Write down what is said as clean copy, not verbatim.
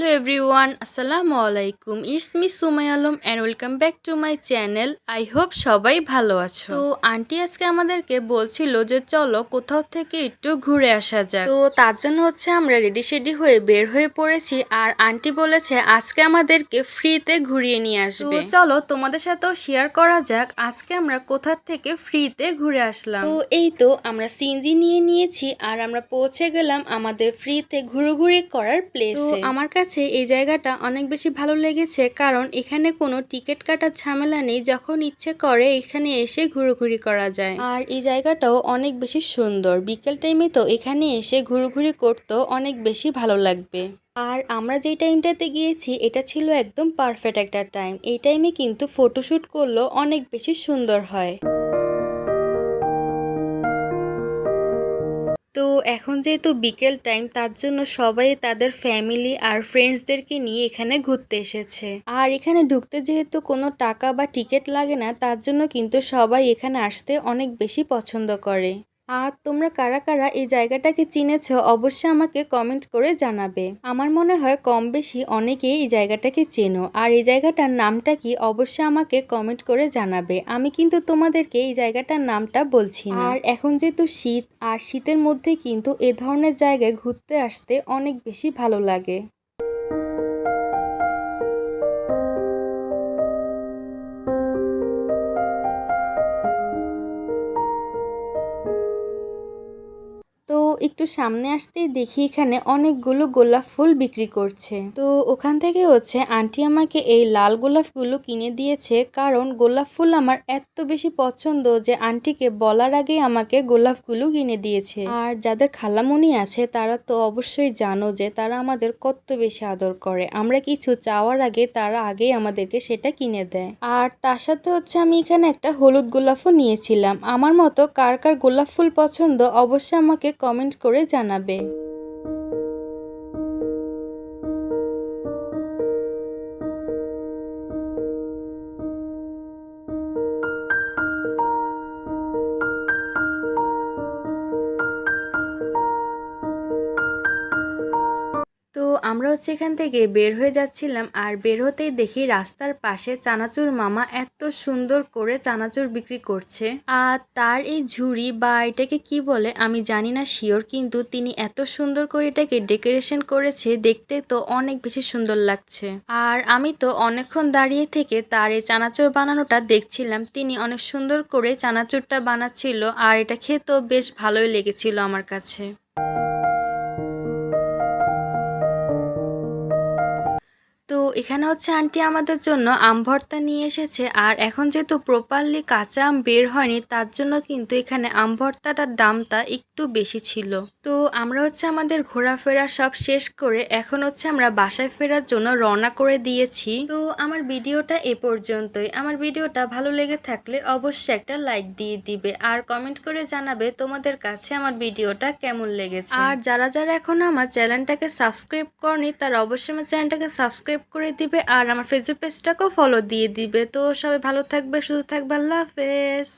everyone, Assalamu alaikum. It's me Sumaya Alam and welcome back to my channel. I hope সবাই ভালো আছো। তো aunty আজকে আমাদেরকে বলছিল যে চলো কোথাও থেকে একটু ঘুরে আসা যাক। তো তার জন্য আমরা রেডি শেডি হয়ে বের হয়ে পড়েছি আর আন্টি বলেছে আজকে আমাদেরকে ফ্রিতে ঘুরিয়ে নিয়ে আসবে। তো চলো তোমাদের সাথেও শেয়ার করা যাক আজকে আমরা কোথা থেকে ফ্রিতে ঘুরে আসলাম। তো এই তো আমরা সিএনজি নিয়ে নিয়েছি আর আমরা পৌঁছে গেলাম আমাদের ফ্রিতে ঘুরোঘুরি করার প্লেসে। তো আমার কাছে এই জায়গাটা অনেক বেশি ভালো লেগেছে কারণ এখানে কোনো টিকিট কাটার ঝামেলা নেই, যখন ইচ্ছে করে এখানে এসে ঘুরোঘুরি করা যায়। আর এই জায়গাটাও অনেক বেশি সুন্দর, বিকেল টাইমে তো এখানে এসে ঘুরোঘুরি করতেও অনেক বেশি ভালো লাগবে। আর আমরা যেই টাইমটাতে গিয়েছি এটা ছিল একদম পারফেক্ট একটা টাইম, এই টাইমে কিন্তু ফটোশুট করলেও অনেক বেশি সুন্দর হয়। তো এখন যেহেতু বিকেল টাইম তার জন্য সবাই তাদের ফ্যামিলি আর ফ্রেন্ডসদেরকে নিয়ে এখানে ঘুরতে এসেছে। আর এখানে ঢুকতে যেহেতু কোনো টাকা বা টিকিট লাগে না তার জন্য কিন্তু সবাই এখানে আসতে অনেক বেশি পছন্দ করে। আর তোমরা কারা কারা এই জায়গাটাকে চিনেছো অবশ্যই আমাকে কমেন্ট করে জানাবে। আমার মনে হয় কম বেশি অনেকেই এই জায়গাটাকে চেনো। আর এই জায়গাটার নামটা কি অবশ্যই আমাকে কমেন্ট করে জানাবে। আমি কিন্তু তোমাদেরকে এই জায়গাটার নামটা বলছি না। আর এখন যেহেতু শীত, আর শীতের মধ্যে কিন্তু এ ধরনের জায়গায় ঘুরতে আসতে অনেক বেশি ভালো লাগে। তো একটু সামনে আসতেই দেখি এখানে অনেকগুলো গোলাপ ফুল বিক্রি করছে। তো ওখান থেকে আন্টি আমাকে এই লাল গোলাপগুলো কিনে দিয়েছে, কারণ গোলাপ ফুল আমার এত বেশি পছন্দ যে আন্টিকে বলার আগেই আমাকে গোলাপগুলো কিনে দিয়েছে। আর যাদের খালামণি আছে তারা তো অবশ্যই জানো যে তারা আমাদের কত বেশি আদর করে, আমরা কিছু চাওয়ার আগে তারা আগেই আমাদেরকে সেটা কিনে দেয়। আর তার সাথে আমি এখানে একটা হলুদ গোলাপও নিয়েছিলাম। আমার মতো কার কার গোলাপ ফুল পছন্দ অবশ্যই আমাকে কমেন্ট করে জানাবে। তো আমরা এখান থেকে বের হয়ে যাচ্ছিলাম আর বের হতেই দেখি রাস্তার পাশে চানাচুর মামা এত সুন্দর করে চানাচুর বিক্রি করছে। আর তার এই ঝুড়ি বা এটাকে কি বলে আমি জানি না শিওর, কিন্তু তিনি এত সুন্দর করে এটাকে ডেকোরেশন করেছে, দেখতে তো অনেক বেশি সুন্দর লাগছে। আর আমি তো অনেকক্ষণ দাঁড়িয়ে থেকে তার এই চানাচুর বানানোটা দেখছিলাম। তিনি অনেক সুন্দর করে চানাচুরটা বানাচ্ছিল আর এটা খেতেও বেশ ভালোই লেগেছিল আমার কাছে। তো এখানে আন্টি আমাদের জন্য আম ভর্তা নিয়ে এসেছে। আর এখন যেহেতু প্রপারলি কাঁচা আম বের হয়নি তার জন্য কিন্তু এখানে আম ভর্তাটার দামটা একটু বেশি ছিল। তো আমরা আমাদের ঘোরাফেরা সব শেষ করে এখন আমরা বাসায় ফেরার জন্য রওনা করে দিয়েছি। তো আমার ভিডিওটা এ পর্যন্তই। আমার ভিডিওটা ভালো লেগে থাকলে অবশ্যই একটা লাইক দিয়ে দিবে আর কমেন্ট করে জানাবে তোমাদের কাছে আমার ভিডিওটা কেমন লেগেছে। আর যারা যারা এখনো আমার চ্যানেলটাকে সাবস্ক্রাইব করনি তারা অবশ্যই আমার চ্যানেলটাকে সাবস্ক্রাইব করে দিবে আর আমার ফেসবুক পেজটাকেও ফলো দিয়ে দিবে। তো সবাই ভালো থাকবে, সুস্থ থাকবে, আল্লাহ হাফেজ।